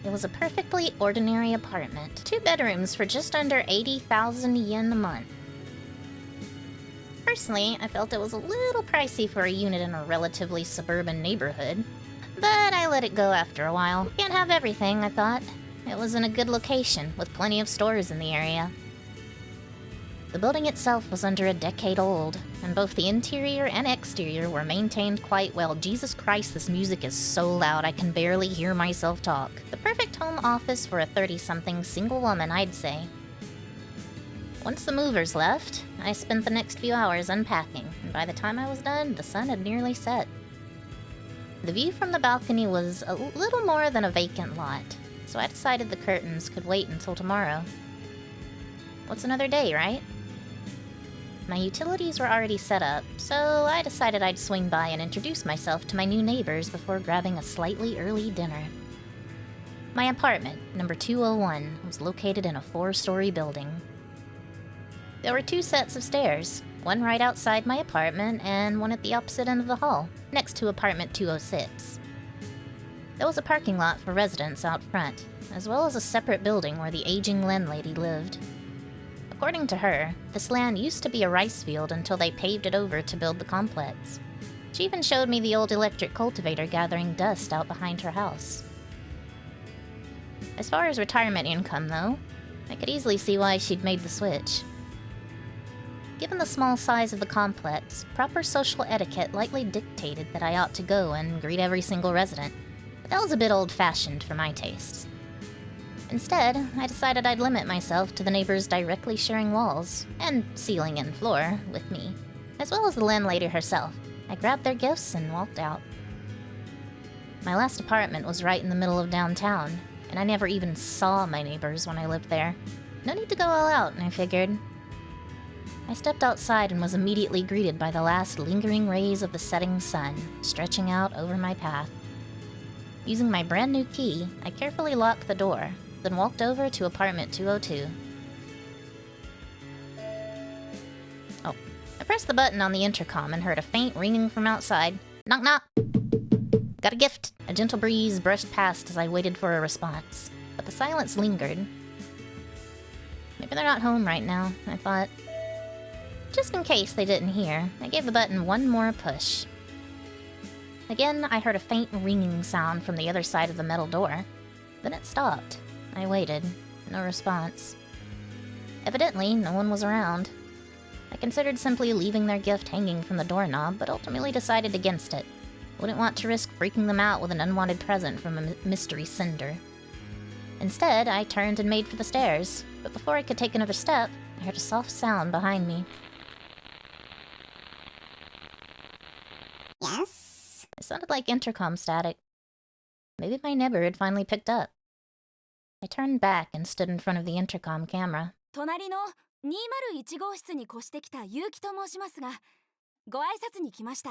It was a perfectly ordinary apartment. 2 bedrooms for just under 80,000 yen a month. Personally, I felt it was a little pricey for a unit in a relatively suburban neighborhood, but I let it go after a while. Can't have everything, I thought. It was in a good location, with plenty of stores in the area. The building itself was under a decade old, and both the interior and exterior were maintained quite well. Jesus Christ, this music is so loud I can barely hear myself talk. The perfect home office for a 30-something single woman, I'd say. Once the movers left, I spent the next few hours unpacking, and by the time I was done, the sun had nearly set. The view from the balcony was a little more than a vacant lot, so I decided the curtains could wait until tomorrow. What's another day, right? My utilities were already set up, so I decided I'd swing by and introduce myself to my new neighbors before grabbing a slightly early dinner. My apartment, number 201, was located in a 4-story building. There were 2 sets of stairs, one right outside my apartment and one at the opposite end of the hall, next to apartment 206. There was a parking lot for residents out front, as well as a separate building where the aging landlady lived. According to her, this land used to be a rice field until they paved it over to build the complex. She even showed me the old electric cultivator gathering dust out behind her house. As far as retirement income, though, I could easily see why she'd made the switch. Given the small size of the complex, proper social etiquette likely dictated that I ought to go and greet every single resident, but that was a bit old-fashioned for my tastes. Instead, I decided I'd limit myself to the neighbors directly sharing walls, and ceiling and floor, with me, as well as the landlady herself. I grabbed their gifts and walked out. My last apartment was right in the middle of downtown, and I never even saw my neighbors when I lived there. No need to go all out, I figured. I stepped outside and was immediately greeted by the last lingering rays of the setting sun, stretching out over my path. Using my brand new key, I carefully locked the door, then walked over to apartment 202. Oh, I pressed the button on the intercom and heard a faint ringing from outside. Knock knock! Got a gift! A gentle breeze brushed past as I waited for a response, but the silence lingered. Maybe they're not home right now, I thought. Just in case they didn't hear, I gave the button one more push. Again, I heard a faint ringing sound from the other side of the metal door. Then it stopped. I waited. No response. Evidently, no one was around. I considered simply leaving their gift hanging from the doorknob, but ultimately decided against it. Wouldn't want to risk freaking them out with an unwanted present from a mystery sender. Instead, I turned and made for the stairs, but before I could take another step, I heard a soft sound behind me. Yes? It sounded like intercom static. Maybe my neighbor had finally picked up. I turned back and stood in front of the intercom camera. 隣の201号室に越してきた結城と申しますが、ご挨拶に来ました。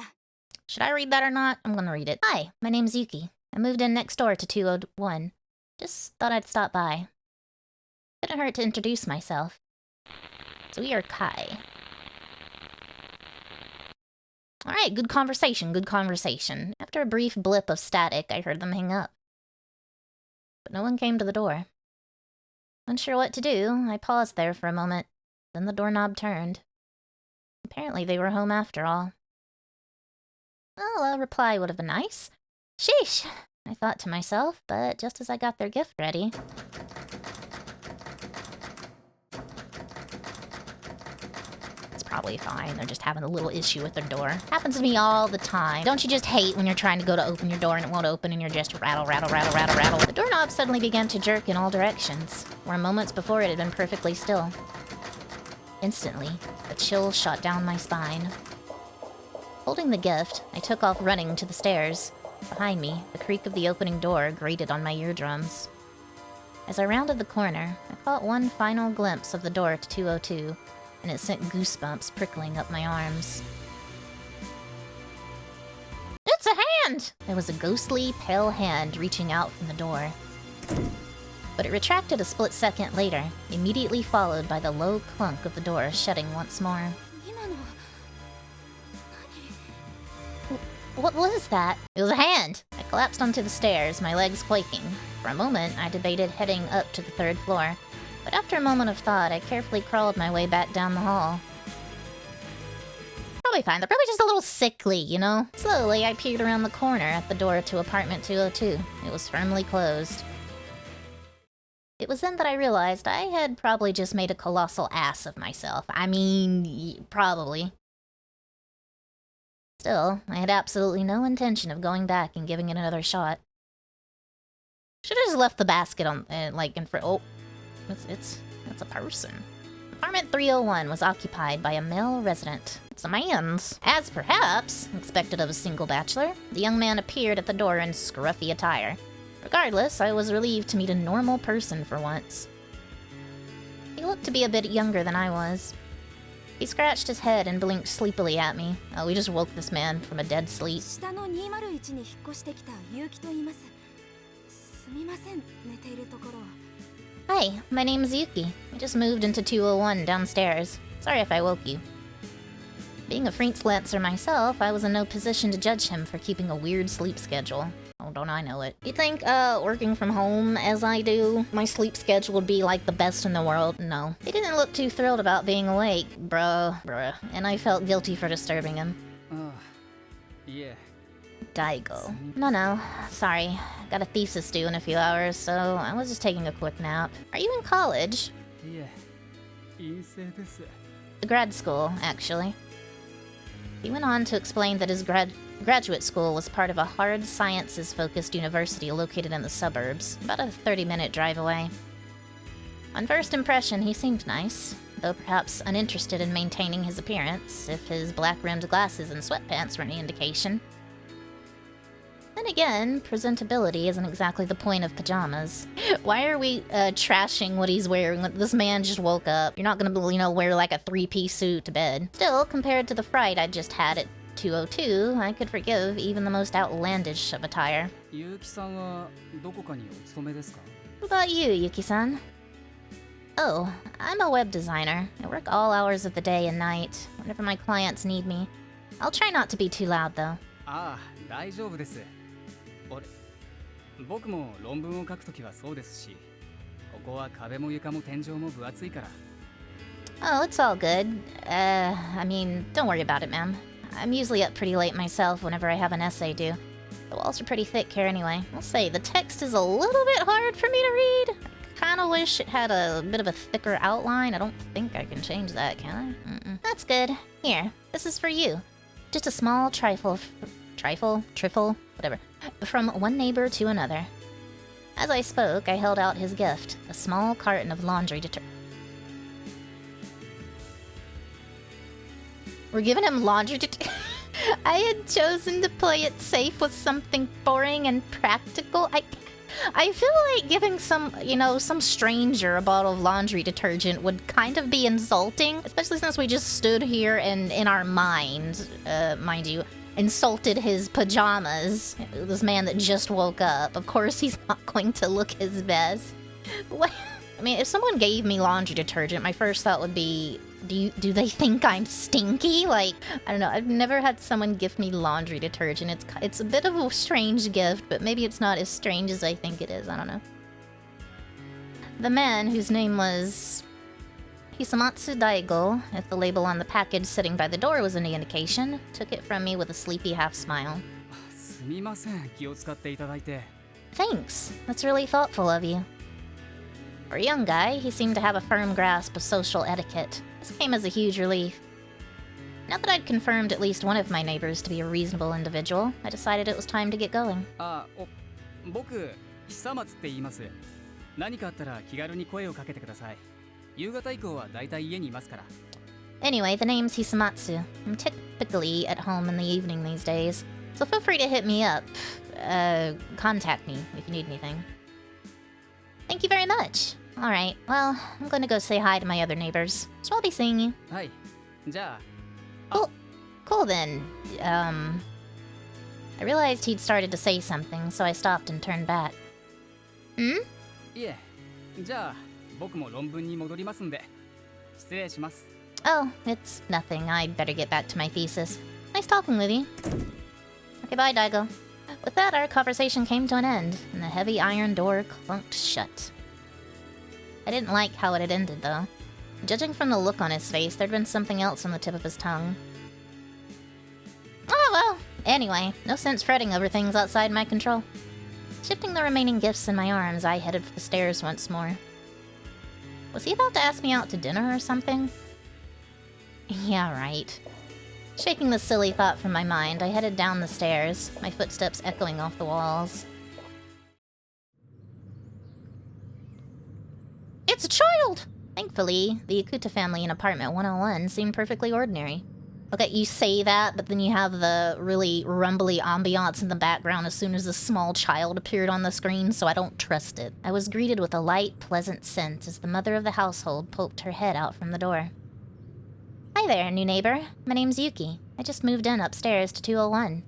Should I read that or not? I'm gonna read it. Hi, my name's Yuki. I moved in next door to 201. Just thought I'd stop by. Couldn't hurt to introduce myself. So we are Kai. Alright, good conversation, good conversation. After a brief blip of static, I heard them hang up. But no one came to the door. Unsure what to do, I paused there for a moment. Then the doorknob turned. Apparently they were home after all. Well, a reply would have been nice. Sheesh, I thought to myself, but just as I got their gift ready... Probably fine. They're just having a little issue with their door. Happens to me all the time. Don't you just hate when you're trying to go to open your door and it won't open and you're just rattle, rattle, rattle, rattle, rattle? The doorknob suddenly began to jerk in all directions, where moments before it had been perfectly still. Instantly, a chill shot down my spine. Holding the gift, I took off running to the stairs. Behind me, the creak of the opening door grated on my eardrums. As I rounded the corner, I caught one final glimpse of the door to 202, and it sent goosebumps prickling up my arms. It's a hand! There was a ghostly, pale hand reaching out from the door. But it retracted a split second later, immediately followed by the low clunk of the door shutting once more. What was that? It was a hand! I collapsed onto the stairs, my legs quaking. For a moment, I debated heading up to the 3rd floor, but after a moment of thought, I carefully crawled my way back down the hall. Probably fine. They're probably just a little sickly, you know? Slowly, I peered around the corner at the door to apartment 202. It was firmly closed. It was then that I realized I had probably just made a colossal ass of myself. I mean, probably. Still, I had absolutely no intention of going back and giving it another shot. Should've just left the basket on, like, in front. Oh, it's a person. Apartment 301 was occupied by a male resident. It's a man's. As perhaps expected of a single bachelor, the young man appeared at the door in scruffy attire. Regardless, I was relieved to meet a normal person for once. He looked to be a bit younger than I was. He scratched his head and blinked sleepily at me. Oh, we just woke this man from a dead sleep. 下の201に引っ越してきた結城と言います。すみません、寝ているところ。Hi, my name's Yuki. I just moved into 201 downstairs. Sorry if I woke you. Being a freelancer myself, I was in no position to judge him for keeping a weird sleep schedule. Oh, don't I know it. You think, working from home as I do, my sleep schedule would be like the best in the world? No. He didn't look too thrilled about being awake, bruh, and I felt guilty for disturbing him. Yeah. Daigo. No, sorry. Got a thesis due in a few hours, so I was just taking a quick nap. Are you in college? Yeah. 陰性です。 Grad school, actually. He went on to explain that his graduate school was part of a hard sciences-focused university located in the suburbs, about a 30-minute drive away. On first impression, he seemed nice, though perhaps uninterested in maintaining his appearance, if his black-rimmed glasses and sweatpants were any indication. Then again, presentability isn't exactly the point of pajamas. Why are we trashing what he's wearing? This man just woke up. You're not gonna, you know, wear like a 3-piece suit to bed. Still, compared to the fright I just had at 202, I could forgive even the most outlandish of attire. 結城さんはどこかにお勤めですか? What about you, Yuki-san? Oh, I'm a web designer. I work all hours of the day and night, whenever my clients need me. I'll try not to be too loud, though. ああ、大丈夫です。俺、僕も論文を書くときはそうですし、ここは壁も床も天井も分厚いから。Oh, it's all good. I mean, don't worry about it, ma'am. I'm usually up pretty late myself whenever I have an essay due. The walls are pretty thick here anyway. I'll say, the text is a little bit hard for me to read. I kinda wish it had a bit of a thicker outline. I don't think I can change that, can I? That's good. Here, this is for you. Just a small trifle, whatever, from one neighbor to another. As I spoke, I held out his gift, a small carton of laundry detergent. We're giving him laundry detergent. I had chosen to play it safe with something boring and practical. I feel like giving some stranger a bottle of laundry detergent would kind of be insulting, especially since we just stood here and in our mind, mind you, insulted his pajamas. This man that just woke up. Of course he's not going to look his best. What? I mean, if someone gave me laundry detergent, my first thought would be, do they think I'm stinky? Like, I don't know. I've never had someone gift me laundry detergent. It's a bit of a strange gift, but maybe it's not as strange as I think it is. I don't know. The man, whose name was Hisamatsu Daigo, if the label on the package sitting by the door was any indication, took it from me with a sleepy half smile. すみません、気を使っていただいて。 Thanks. That's really thoughtful of you. For a young guy, he seemed to have a firm grasp of social etiquette. This came as a huge relief. Now that I'd confirmed at least one of my neighbors to be a reasonable individual, I decided it was time to get going. あ、僕、久松って言います。何かあったら気軽に声をかけてください。夕方以降はだいたい家にいますから。 Anyway, the name's Hisamatsu. I'm typically at home in the evening these days, so feel free to hit me up. Contact me if you need anything. Thank you very much. Alright, well, I'm going to go say hi to my other neighbors. So I'll be seeing you. はい。じゃあ。 Cool then. I realized he'd started to say something, so I stopped and turned back. Hmm? いえ、じゃあ僕も論文に戻りますんで。失礼します。 Oh, it's nothing. I'd better get back to my thesis. Nice talking with you. Okay, bye, Daigo. With that, our conversation came to an end, and the heavy iron door clunked shut. I didn't like how it had ended, though. Judging from the look on his face, there'd been something else on the tip of his tongue. Oh well, anyway, no sense fretting over things outside my control. Shifting the remaining gifts in my arms, I headed for the stairs once more. Was he about to ask me out to dinner or something? Yeah, right. Shaking the silly thought from my mind, I headed down the stairs, my footsteps echoing off the walls. It's a child! Thankfully, the Ikuta family in apartment 101 seemed perfectly ordinary. Okay, you say that, but then you have the really rumbly ambiance in the background as soon as a small child appeared on the screen, so I don't trust it. I was greeted with a light, pleasant scent as the mother of the household poked her head out from the door. Hi there, new neighbor. My name's Yuki. I just moved in upstairs to 201.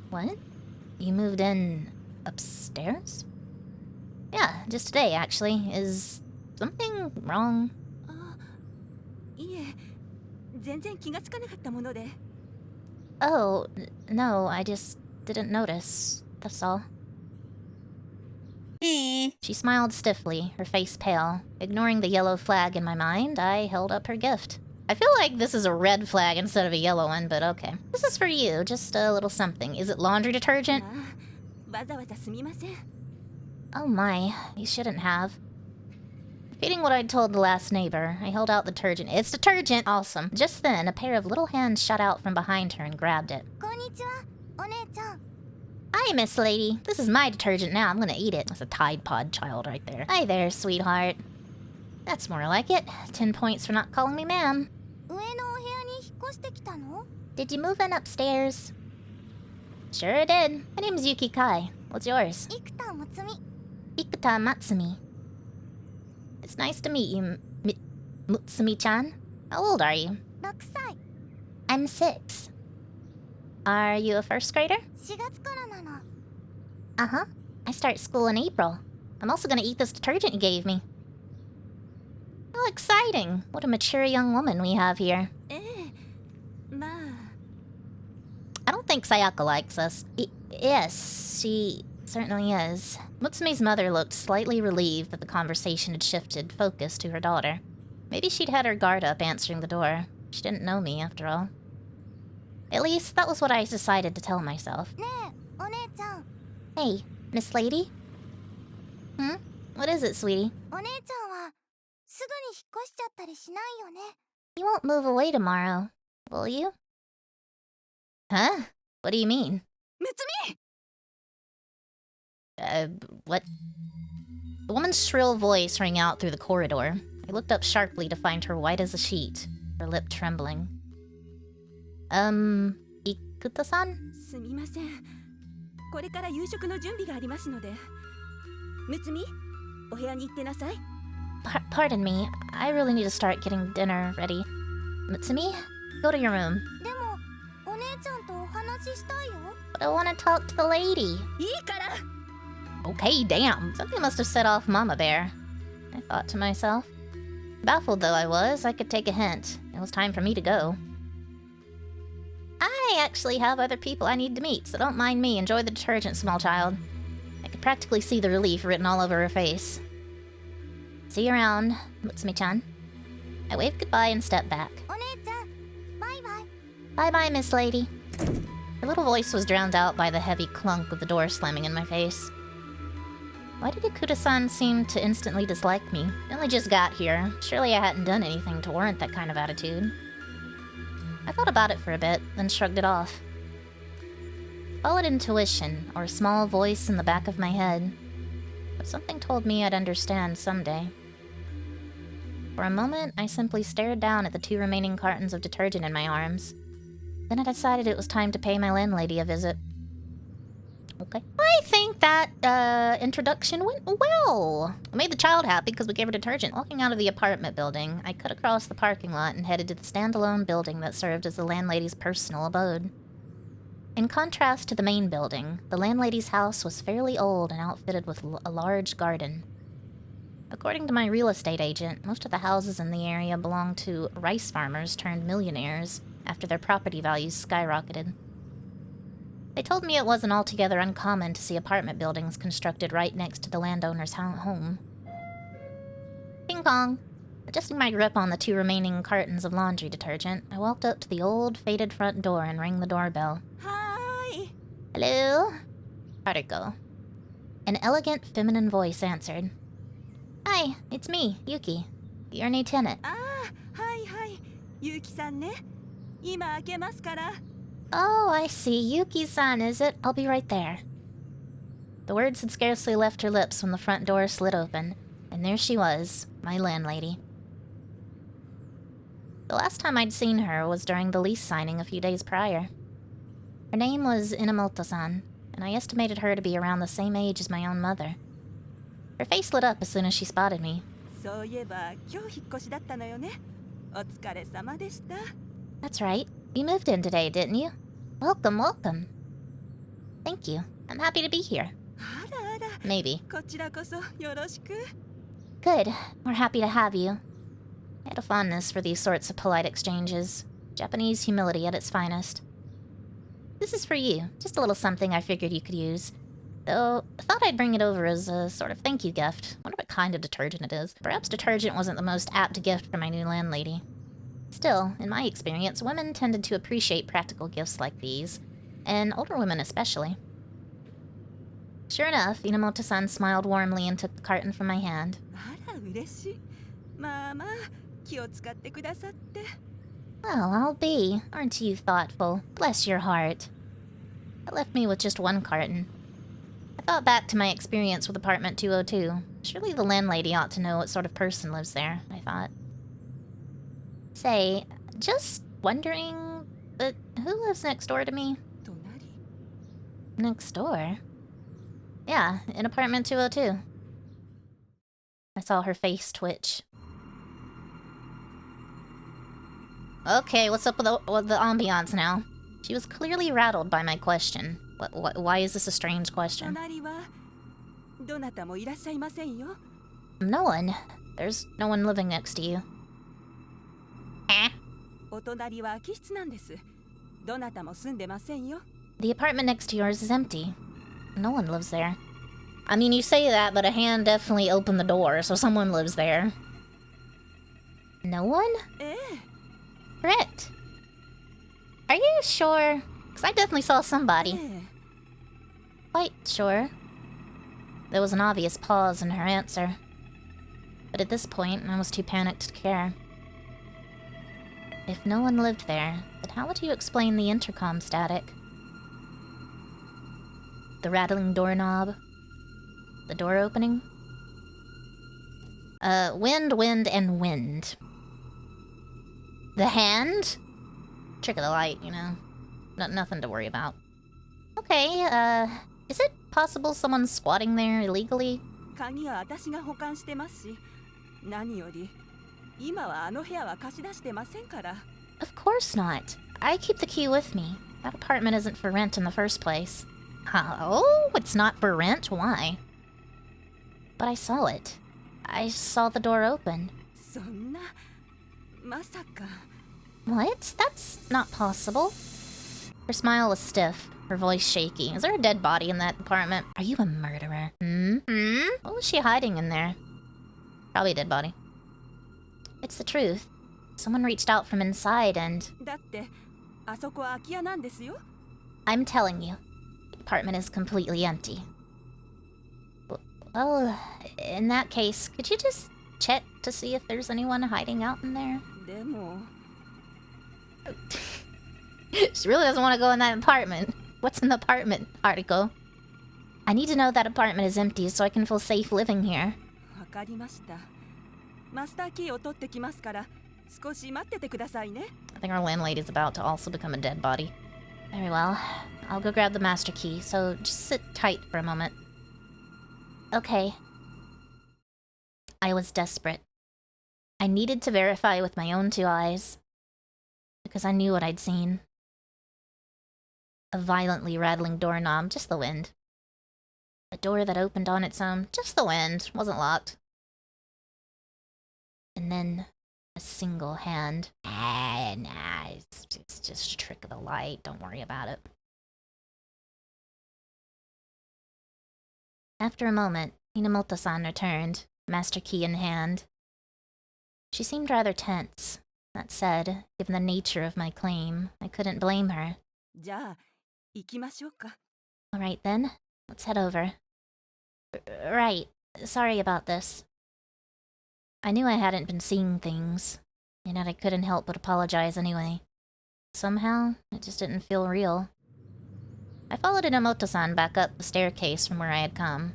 What? You moved in upstairs? Yeah, just today, actually. Is something wrong? Oh, no, I just didn't notice. That's all. She smiled stiffly, her face pale. Ignoring the yellow flag in my mind, I held up her gift. I feel like this is a red flag instead of a yellow one, but okay. This is for you, just a little something. Is it laundry detergent? Oh my, you shouldn't have. Repeating what I'd told the last neighbor, I held out the detergent. It's detergent! Awesome. Just then, a pair of little hands shot out from behind her and grabbed it. Hi, Miss Lady. This is my detergent now. I'm gonna eat it. That's a Tide Pod child right there. Hi there, sweetheart. That's more like it. 10 points for not calling me ma'am. Did you move in upstairs? Sure did. My name's Yuki Kai. What's yours? Ikuta Matsumi. It's nice to meet you, Mutsumi-chan. How old are you? I'm 6. Are you a first grader? Uh-huh. I start school in April. I'm also gonna eat this detergent you gave me. How exciting! What a mature young woman we have here. I don't think Sayaka likes us. Yes, she certainly is. Mutsumi's mother looked slightly relieved that the conversation had shifted focus to her daughter. Maybe she'd had her guard up answering the door. She didn't know me, after all. At least, that was what I decided to tell myself. Hey, Miss Lady? Hmm? What is it, sweetie? You won't move away tomorrow, will you? Huh? What do you mean? What? The woman's shrill voice rang out through the corridor. I looked up sharply to find her white as a sheet, her lip trembling. Ikuta-san? Pardon me, I really need to start getting dinner ready. Mutsumi, go to your room. But I want to talk to the lady. Okay, damn. Something must have set off Mama Bear, I thought to myself. Baffled though I was, I could take a hint. It was time for me to go. I actually have other people I need to meet, so don't mind me. Enjoy the detergent, small child. I could practically see the relief written all over her face. See you around, Mutsumi-chan. I waved goodbye and stepped back. Bye-bye, Miss Lady. Her little voice was drowned out by the heavy clunk of the door slamming in my face. Why did Ikuta-san seem to instantly dislike me? I only just got here. Surely I hadn't done anything to warrant that kind of attitude. I thought about it for a bit, then shrugged it off. Call it intuition, or a small voice in the back of my head. But something told me I'd understand someday. For a moment, I simply stared down at the 2 remaining cartons of detergent in my arms. Then I decided it was time to pay my landlady a visit. Okay. I think that, introduction went well. We made the child happy because we gave her detergent. Walking out of the apartment building, I cut across the parking lot and headed to the standalone building that served as the landlady's personal abode. In contrast to the main building, the landlady's house was fairly old and outfitted with a large garden. According to my real estate agent, most of the houses in the area belonged to rice farmers turned millionaires, after their property values skyrocketed. They told me it wasn't altogether uncommon to see apartment buildings constructed right next to the landowner's home. Ping pong! Adjusting my grip on the 2 remaining cartons of laundry detergent, I walked up to the old, faded front door and rang the doorbell. Hi. Hello? How'd it go? An elegant, feminine voice answered. Hi, it's me, Yuki. Your new tenant. はいはい。ゆうきさんね。今開けますから。Oh, I see. Yuki-san, is it? I'll be right there. The words had scarcely left her lips when the front door slid open, and there she was, my landlady. The last time I'd seen her was during the lease signing a few days prior. Her name was Inamoto-san, and I estimated her to be around the same age as my own mother. Her face lit up as soon as she spotted me. そういえば今日引っ越しだったのよね。お疲れ様でした。That's right. You moved in today, didn't you? Welcome, welcome. Thank you. I'm happy to be here. あらあら。 Maybe. こちらこそよろしく。 Good. We're happy to have you. I had a fondness for these sorts of polite exchanges. Japanese humility at its finest. This is for you. Just a little something I figured you could use. Though, I thought I'd bring it over as a sort of thank you gift. Wonder what kind of detergent it is. Perhaps detergent wasn't the most apt gift for my new landlady. Still, in my experience, women tended to appreciate practical gifts like these. And older women especially. Sure enough, Inamoto-san smiled warmly and took the carton from my hand. あら嬉しい。まあまあ気を使ってくださって。 Well, I'll be. Aren't you thoughtful? Bless your heart. That left me with just 1 carton. I thought back to my experience with apartment 202. Surely the landlady ought to know what sort of person lives there, I thought. Say, just wondering, but who lives next door to me? 隣。 Next door? Yeah, in apartment 202. I saw her face twitch. Okay, what's up with the ambiance now? She was clearly rattled by my question. Why is this a strange question? 隣はどなたもいらっしゃいませんよ。 No one. There's no one living next to you. Eh? お隣は空き室なんです。どなたも住んでませんよ。 The apartment next to yours is empty. No one lives there. I mean, you say that, but a hand definitely opened the door, so someone lives there. No one? ええ。 Correct. Are you sure? Because I definitely saw え somebody. え。 Quite sure. There was an obvious pause in her answer. But at this point, I was too panicked to care. If no one lived there, then how would you explain the intercom static? The rattling doorknob? The door opening? Wind, wind, and wind. The hand? Trick of the light, you know. Nothing to worry about. Okay, is it possible someone's squatting there illegally? 鍵は私が保管してますし、何より今はあの部屋は貸し出してませんから。 Of course not. I keep the key with me. That apartment isn't for rent in the first place. Oh, it's not for rent? Why? But I saw it. I saw the door open. そんな、まさか。 What? That's not possible. Her smile was stiff, her voice shaky. Is there a dead body in that apartment? Are you a murderer? What was she hiding in there? Probably a dead body. It's the truth. Someone reached out from inside and... だってあそこは空き家なんですよ。 I'm telling you, the apartment is completely empty. Well, in that case, could you just check to see if there's anyone hiding out in there? でも。 She really doesn't want to go in that apartment. What's in the apartment article? I need to know that apartment is empty so I can feel safe living here. わかりました。マスターキーを取ってきますから、少し待っててくださいね。 I think our landlady's about to also become a dead body. Very well. I'll go grab the master key, so just sit tight for a moment. Okay. I was desperate. I needed to verify with my own 2 eyes. Because I knew what I'd seen. A violently rattling doorknob, just the wind. A door that opened on its own, just the wind, wasn't locked. And then a single hand. Nah, it's just a trick of the light. Don't worry about it. After a moment, Inamoto-san returned, master key in hand. She seemed rather tense. That said, given the nature of my claim, I couldn't blame her. じゃあ行きましょうか。 Alright then, let's head over. Right, sorry about this. I knew I hadn't been seeing things, and yet I couldn't help but apologize anyway. Somehow, it just didn't feel real. I followed Inamoto-san back up the staircase from where I had come.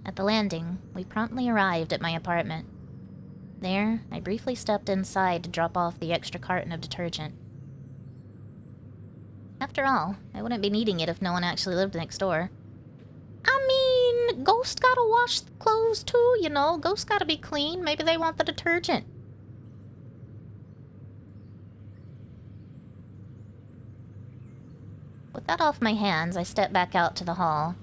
At the landing, we promptly arrived at my apartment. There, I briefly stepped inside to drop off the extra carton of detergent. After all, I wouldn't be needing it if no one actually lived next door. I mean, ghosts gotta wash the clothes too, you know? Ghosts gotta be clean. Maybe they want the detergent. With that off my hands, I stepped back out to the hall,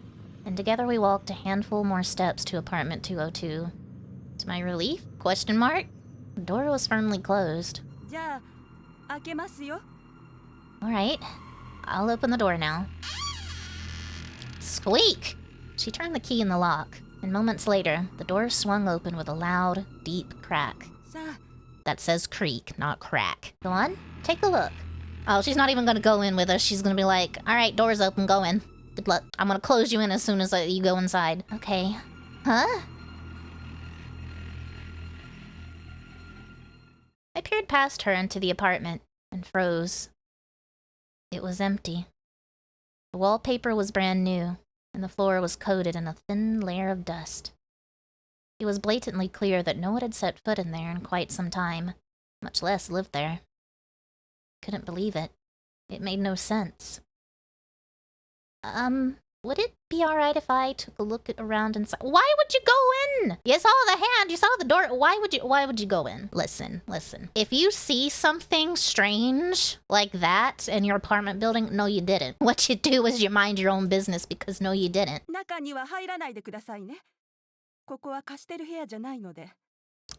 and together we walked a handful more steps to apartment 202. To my relief? Question mark? The door was firmly closed. じゃあ開けますよ。 Alright, I'll open the door now. Squeak! She turned the key in the lock, and moments later, the door swung open with a loud, deep crack. さあ That says creak, not crack. Go on, take a look. Oh, she's not even gonna go in with us. She's gonna be like, alright, door's open, go in. Good luck. I'm gonna close you in as soon as you go inside. Okay. Huh? I peered past her into the apartment and froze. It was empty. The wallpaper was brand new, and the floor was coated in a thin layer of dust. It was blatantly clear that no one had set foot in there in quite some time, much less lived there. Couldn't believe it. It made no sense. Would it be alright if I took a look around inside? Why would you go in? You saw the hand, you saw the door. Why would you go in? Listen. If you see something strange like that in your apartment building, no you didn't. What you do is you mind your own business because no you didn't. 中には入らないでくださいね。ここは貸してる部屋じゃないので。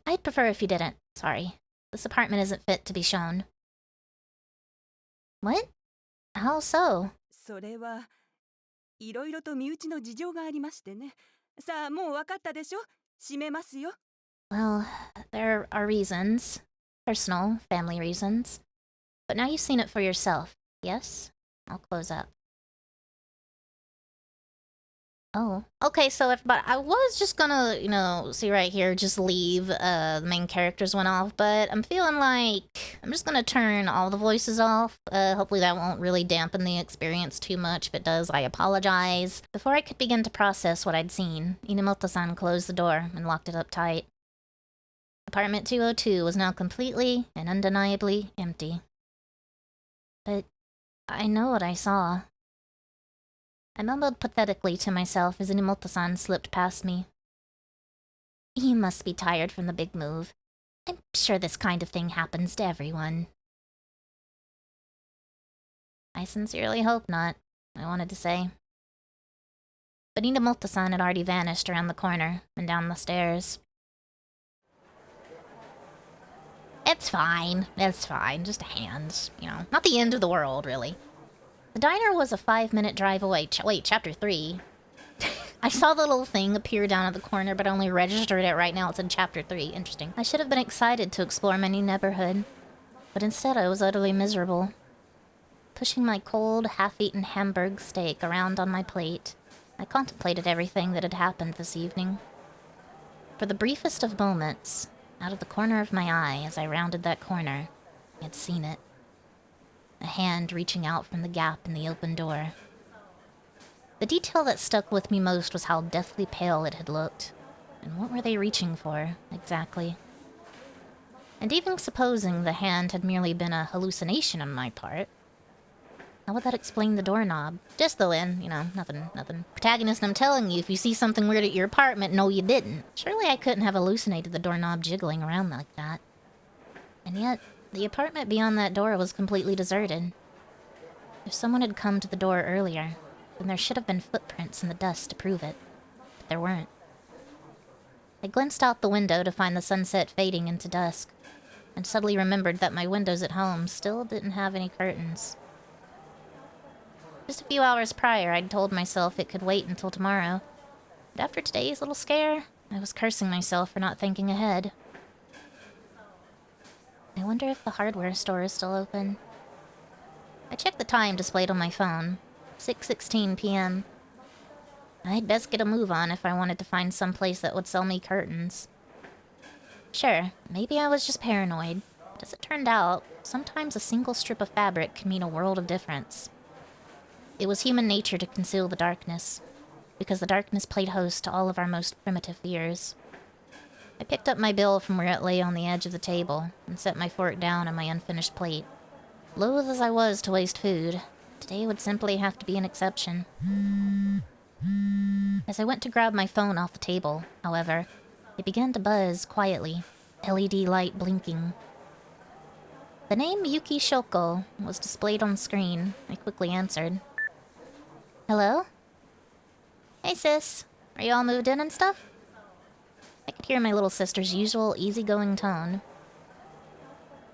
I'd prefer if you didn't. Sorry. This apartment isn't fit to be shown. What? How so? それはいろいろと身内の事情がありましてね。さあもう分かったでしょ。閉めますよ。 Well, there are reasons. Personal, family reasons. But now you've seen it for yourself, yes? I'll close up. Oh. Okay, so everybody, I was just gonna, see right here, just leave, the main characters went off, but I'm feeling like I'm just gonna turn all the voices off. Hopefully that won't really dampen the experience too much. If it does, I apologize. Before I could begin to process what I'd seen, Inamoto-san closed the door and locked it up tight. Apartment 202 was now completely and undeniably empty. But I know what I saw. I mumbled pathetically to myself as Inamoto-san slipped past me. You must be tired from the big move. I'm sure this kind of thing happens to everyone. I sincerely hope not, I wanted to say. But Inamoto-san had already vanished around the corner and down the stairs. It's fine. Just a hand, Not the end of the world, really. The diner was a 5-minute drive away. Wait, chapter 3. I saw the little thing appear down at the corner, but only registered it right now. It's in chapter 3. Interesting. I should have been excited to explore my new neighborhood, but instead I was utterly miserable. Pushing my cold, half-eaten Hamburg steak around on my plate, I contemplated everything that had happened this evening. For the briefest of moments, out of the corner of my eye as I rounded that corner, I had seen it. A hand reaching out from the gap in the open door. The detail that stuck with me most was how deathly pale it had looked. And what were they reaching for, exactly? And even supposing the hand had merely been a hallucination on my part, how would that explain the doorknob? Just the in, nothing. Protagonist, I'm telling you, if you see something weird at your apartment, no you didn't. Surely I couldn't have hallucinated the doorknob jiggling around like that. And yet, the apartment beyond that door was completely deserted. If someone had come to the door earlier, then there should have been footprints in the dust to prove it. But there weren't. I glanced out the window to find the sunset fading into dusk. and suddenly remembered that my windows at home still didn't have any curtains. Just a few hours prior, I'd told myself it could wait until tomorrow. But after today's little scare, I was cursing myself for not thinking ahead. I wonder if the hardware store is still open. I checked the time displayed on my phone. 6:16 p.m. I'd best get a move on if I wanted to find some place that would sell me curtains. Sure, maybe I was just paranoid, but as it turned out, sometimes a single strip of fabric can mean a world of difference. It was human nature to conceal the darkness, because the darkness played host to all of our most primitive fears. I picked up my bill from where it lay on the edge of the table and set my fork down on my unfinished plate. Loath as I was to waste food, today would simply have to be an exception. As I went to grab my phone off the table, however, it began to buzz quietly, LED light blinking. The name Yuki Shoko was displayed on the screen. I quickly answered. Hello? Hey sis, are you all moved in and stuff? I could hear my little sister's usual easygoing tone.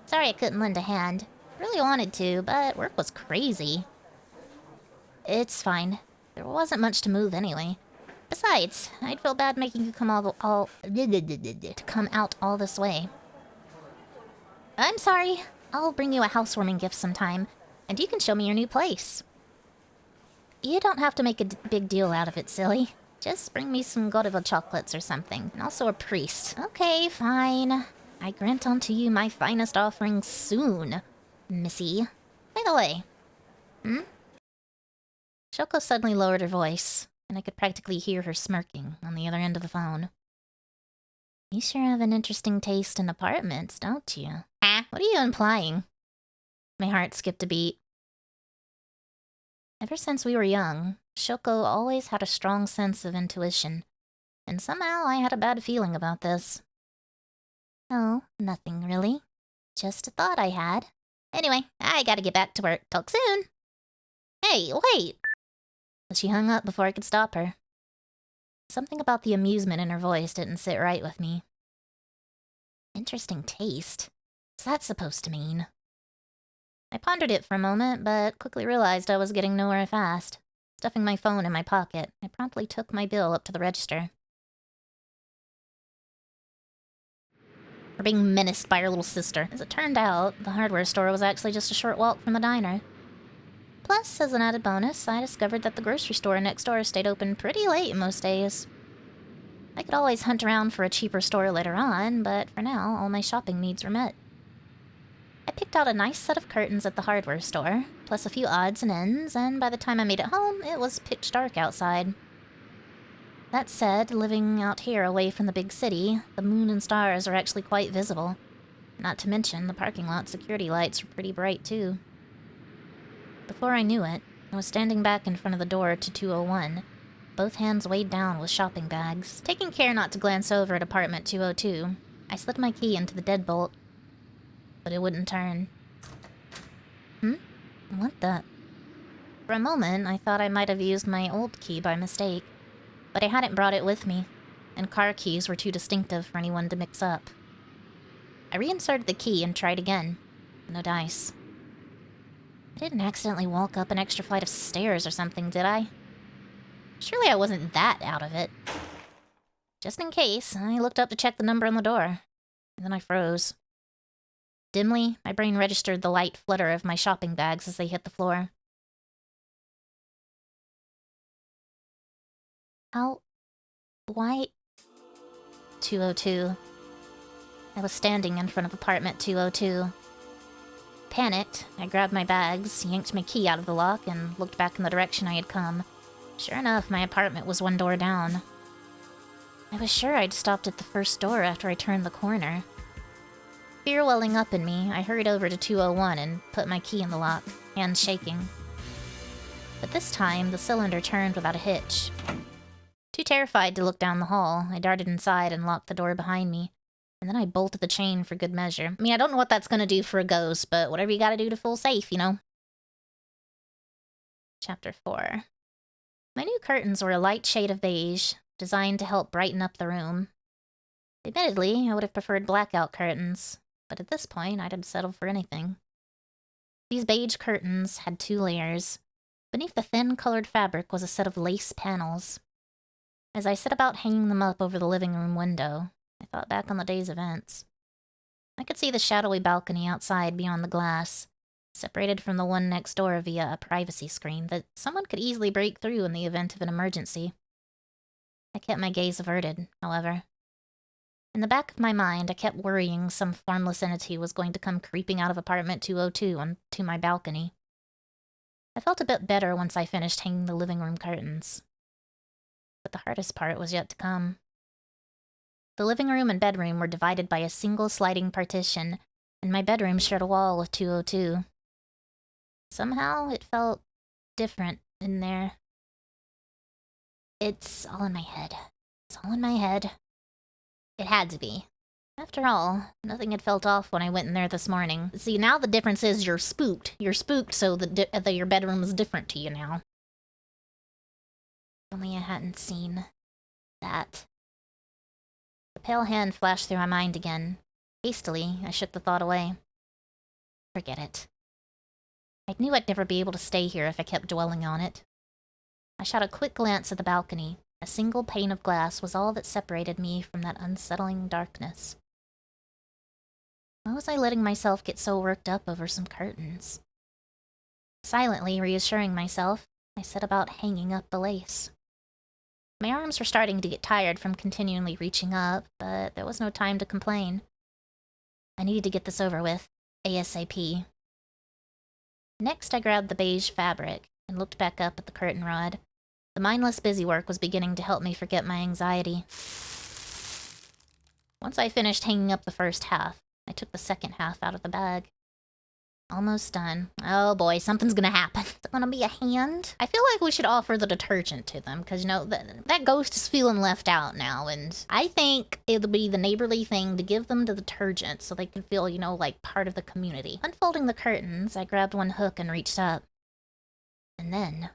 Sorry I couldn't lend a hand. Really wanted to, but work was crazy. It's fine. There wasn't much to move anyway. Besides, I'd feel bad making you come to come out all this way. I'm sorry. I'll bring you a housewarming gift sometime, and you can show me your new place. You don't have to make a big deal out of it, silly. Just bring me some Godiva chocolates or something, and also a priest. Okay, fine. I grant unto you my finest offering soon, missy. By the way, Shoko suddenly lowered her voice, and I could practically hear her smirking on the other end of the phone. You sure have an interesting taste in apartments, don't you? What are you implying? My heart skipped a beat. Ever since we were young, Shoko always had a strong sense of intuition, and somehow I had a bad feeling about this. Oh, nothing really. Just a thought I had. Anyway, I gotta get back to work. Talk soon. Hey, wait! But she hung up before I could stop her. Something about the amusement in her voice didn't sit right with me. Interesting taste. What's that supposed to mean? I pondered it for a moment, but quickly realized I was getting nowhere fast. Stuffing my phone in my pocket, I promptly took my bill up to the register. We're being menaced by our little sister. As it turned out, the hardware store was actually just a short walk from the diner. Plus, as an added bonus, I discovered that the grocery store next door stayed open pretty late most days. I could always hunt around for a cheaper store later on, but for now, all my shopping needs were met. I picked out a nice set of curtains at the hardware store, plus a few odds and ends, and by the time I made it home, it was pitch dark outside. That said, living out here away from the big city, the moon and stars are actually quite visible. Not to mention, the parking lot security lights were pretty bright, too. Before I knew it, I was standing back in front of the door to 201, both hands weighed down with shopping bags. Taking care not to glance over at apartment 202, I slid my key into the deadbolt, but it wouldn't turn. What the? For a moment, I thought I might have used my old key by mistake, but I hadn't brought it with me, and car keys were too distinctive for anyone to mix up. I reinserted the key and tried again. No dice. I didn't accidentally walk up an extra flight of stairs or something, did I? Surely I wasn't that out of it. Just in case, I looked up to check the number on the door, and then I froze. Dimly, my brain registered the light flutter of my shopping bags as they hit the floor. Why? 202. I was standing in front of apartment 202. Panicked, I grabbed my bags, yanked my key out of the lock, and looked back in the direction I had come. Sure enough, my apartment was one door down. I was sure I'd stopped at the first door after I turned the corner. Fear welling up in me, I hurried over to 201 and put my key in the lock, hands shaking. But this time, the cylinder turned without a hitch. Too terrified to look down the hall, I darted inside and locked the door behind me. And then I bolted the chain for good measure. I mean, I don't know what that's gonna do for a ghost, but whatever you gotta do to feel safe, you know? Chapter 4. My new curtains were a light shade of beige, designed to help brighten up the room. Admittedly, I would have preferred blackout curtains, but at this point, I'd have settled for anything. These beige curtains had 2 layers. Beneath the thin colored fabric was a set of lace panels. As I set about hanging them up over the living room window, I thought back on the day's events. I could see the shadowy balcony outside beyond the glass, separated from the one next door via a privacy screen that someone could easily break through in the event of an emergency. I kept my gaze averted, however. In the back of my mind, I kept worrying some formless entity was going to come creeping out of apartment 202 onto my balcony. I felt a bit better once I finished hanging the living room curtains. But the hardest part was yet to come. The living room and bedroom were divided by a single sliding partition, and my bedroom shared a wall with 202. Somehow, it felt different in there. It's all in my head. It's all in my head. It had to be. After all, nothing had felt off when I went in there this morning. See, now the difference is you're spooked. You're spooked, so that your bedroom is different to you now. Only I hadn't seen that. The pale hand flashed through my mind again. Hastily, I shook the thought away. Forget it. I knew I'd never be able to stay here if I kept dwelling on it. I shot a quick glance at the balcony. A single pane of glass was all that separated me from that unsettling darkness. Why was I letting myself get so worked up over some curtains? Silently reassuring myself, I set about hanging up the lace. My arms were starting to get tired from continually reaching up, but there was no time to complain. I needed to get this over with, ASAP. Next, I grabbed the beige fabric and looked back up at the curtain rod. The mindless busywork was beginning to help me forget my anxiety. Once I finished hanging up the first half, I took the second half out of the bag. Almost done. Oh boy, something's gonna happen. Is it gonna be a hand? I feel like we should offer the detergent to them, because, you know, that ghost is feeling left out now, and I think it'll be the neighborly thing to give them the detergent so they can feel, you know, like part of the community. Unfolding the curtains, I grabbed one hook and reached up. And then...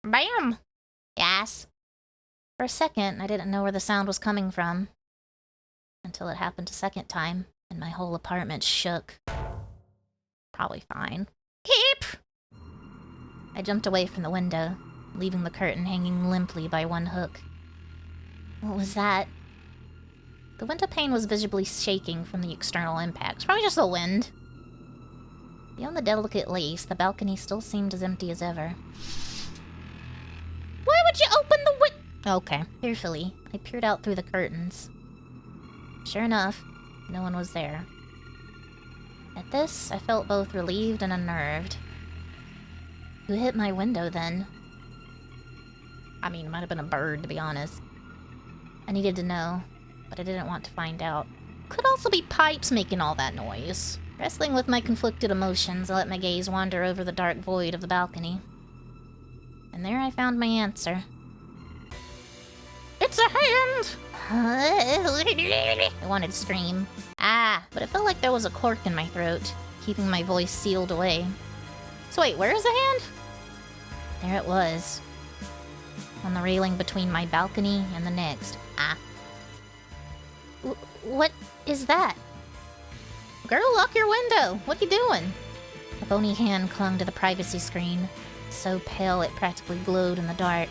Bam! Yes. For a second, I didn't know where the sound was coming from. Until it happened a second time, and my whole apartment shook. Probably fine. Keep! I jumped away from the window, leaving the curtain hanging limply by one hook. What was that? The window pane was visibly shaking from the external impacts. Probably just the wind. Beyond the delicate lace, the balcony still seemed as empty as ever. Why would you open the window? Okay. Fearfully, I peered out through the curtains. Sure enough, no one was there. At this, I felt both relieved and unnerved. Who hit my window, then? I mean, it might have been a bird, to be honest. I needed to know, but I didn't want to find out. Could also be pipes making all that noise. Wrestling with my conflicted emotions, I let my gaze wander over the dark void of the balcony. And there I found my answer. It's a hand! I wanted to scream. But it felt like there was a cork in my throat, keeping my voice sealed away. So wait, where is the hand? There it was. On the railing between my balcony and the next. What is that? Girl, lock your window! What are you doing? A bony hand clung to the privacy screen, so pale it practically glowed in the dark.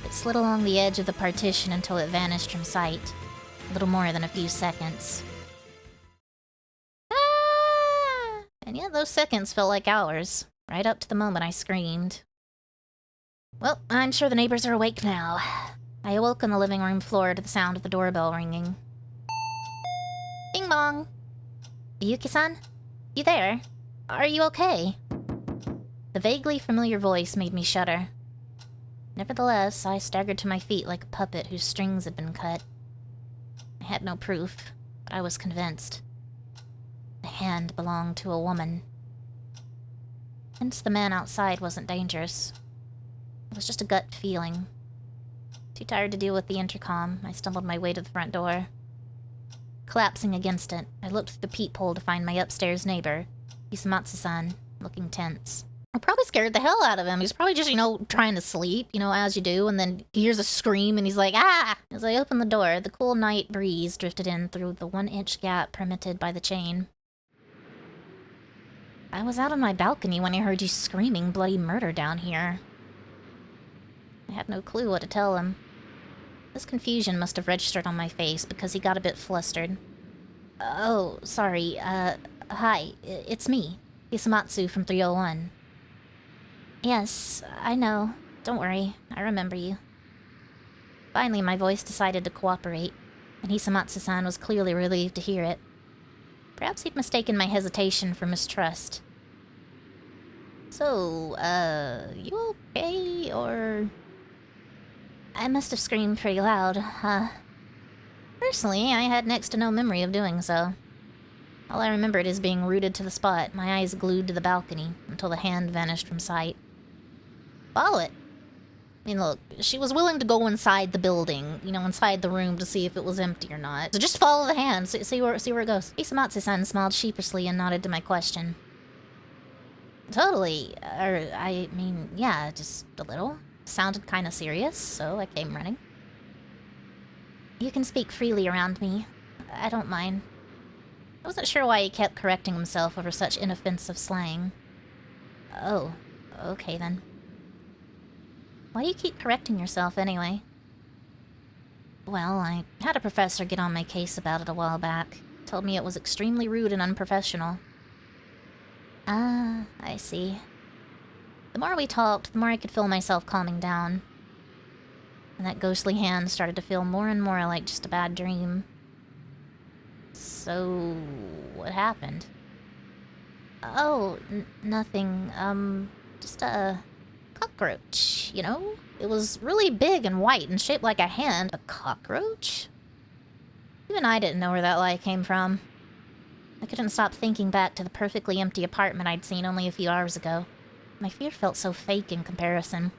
It slid along the edge of the partition until it vanished from sight. A little more than a few seconds. And yet those seconds felt like hours, right up to the moment I screamed. Well, I'm sure the neighbors are awake now. I awoke on the living room floor to the sound of the doorbell ringing. Bing bong! Yuki-san? You there? Are you okay? The vaguely familiar voice made me shudder. Nevertheless, I staggered to my feet like a puppet whose strings had been cut. I had no proof, but I was convinced. The hand belonged to a woman. Hence the man outside wasn't dangerous. It was just a gut feeling. Too tired to deal with the intercom, I stumbled my way to the front door. Collapsing against it, I looked through the peephole to find my upstairs neighbor, Isamatsu-san, looking tense. It probably scared the hell out of him. He's probably just, trying to sleep, as you do, and then he hears a scream and he's like, ah! As I opened the door, the cool night breeze drifted in through the 1-inch gap permitted by the chain. I was out on my balcony when I heard you screaming bloody murder down here. I had no clue what to tell him. This confusion must have registered on my face because he got a bit flustered. Oh, sorry, hi, it's me, Hisamatsu from 301. Yes, I know. Don't worry, I remember you. Finally, my voice decided to cooperate, and Hisamatsu-san was clearly relieved to hear it. Perhaps he'd mistaken my hesitation for mistrust. So, you okay, or... I must have screamed pretty loud, huh? Personally, I had next to no memory of doing so. All I remembered is being rooted to the spot, my eyes glued to the balcony, until the hand vanished from sight. Follow it. I mean, look, she was willing to go inside the building, inside the room to see if it was empty or not. So just follow the hand, see where it goes. Hisamatsu-san smiled sheepishly and nodded to my question. Totally. Yeah, just a little. Sounded kind of serious, so I came running. You can speak freely around me. I don't mind. I wasn't sure why he kept correcting himself over such inoffensive slang. Oh, okay then. Why do you keep correcting yourself anyway? Well, I had a professor get on my case about it a while back. Told me it was extremely rude and unprofessional. Ah, I see. The more we talked, the more I could feel myself calming down. And that ghostly hand started to feel more and more like just a bad dream. So, what happened? Oh, nothing. Just a cockroach, It was really big and white and shaped like a hand. A cockroach? Even I didn't know where that lie came from. I couldn't stop thinking back to the perfectly empty apartment I'd seen only a few hours ago. My fear felt so fake in comparison.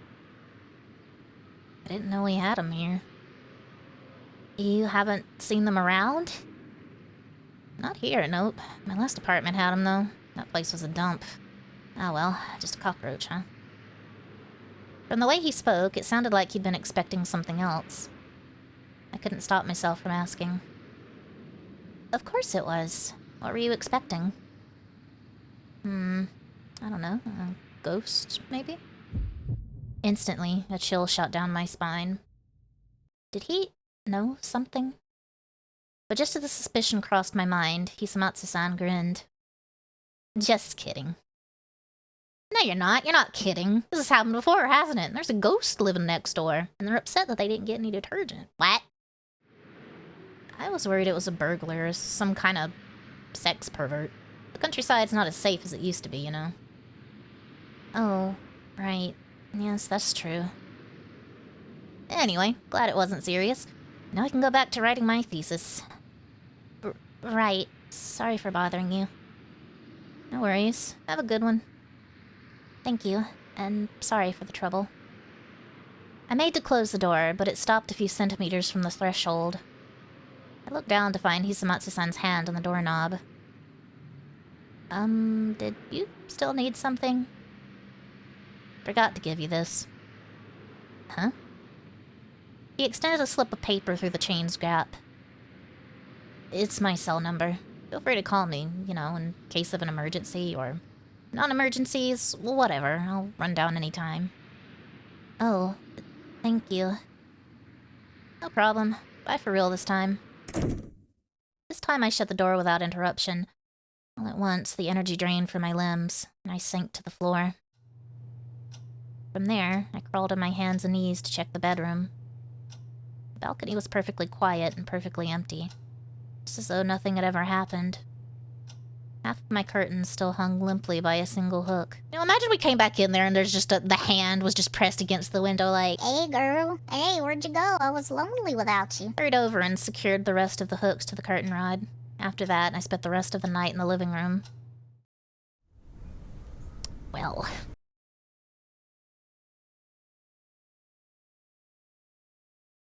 I didn't know we had them here. You haven't seen them around? Not here, nope. My last apartment had them, though. That place was a dump. Ah well, just a cockroach, huh? From the way he spoke, it sounded like he'd been expecting something else. I couldn't stop myself from asking. Of course it was. What were you expecting? I don't know. A ghost, maybe? Instantly, a chill shot down my spine. Did he know something? But just as the suspicion crossed my mind, Hisamatsu-san grinned. Just kidding. No, you're not. You're not kidding. This has happened before, hasn't it? There's a ghost living next door, and they're upset that they didn't get any detergent. What? I was worried it was a burglar or some kind of sex pervert. The countryside's not as safe as it used to be, Oh, right. Yes, that's true. Anyway, glad it wasn't serious. Now I can go back to writing my thesis. Right. Sorry for bothering you. No worries. Have a good one. Thank you, and sorry for the trouble. I made to close the door, but it stopped a few centimeters from the threshold. I looked down to find Hisamatsu-san's hand on the doorknob. Did you still need something? Forgot to give you this. Huh? He extended a slip of paper through the chain's gap. It's my cell number. Feel free to call me, in case of an emergency or non-emergencies, whatever. I'll run down anytime. Oh, thank you. No problem. Bye for real this time. This time I shut the door without interruption. All at once, the energy drained from my limbs, and I sank to the floor. From there, I crawled on my hands and knees to check the bedroom. The balcony was perfectly quiet and perfectly empty, just as though nothing had ever happened. Half of my curtains still hung limply by a single hook. Imagine we came back in there and there's just the hand was just pressed against the window like, "Hey, girl. Hey, where'd you go? I was lonely without you." Hurried over and secured the rest of the hooks to the curtain rod. After that, I spent the rest of the night in the living room. Well,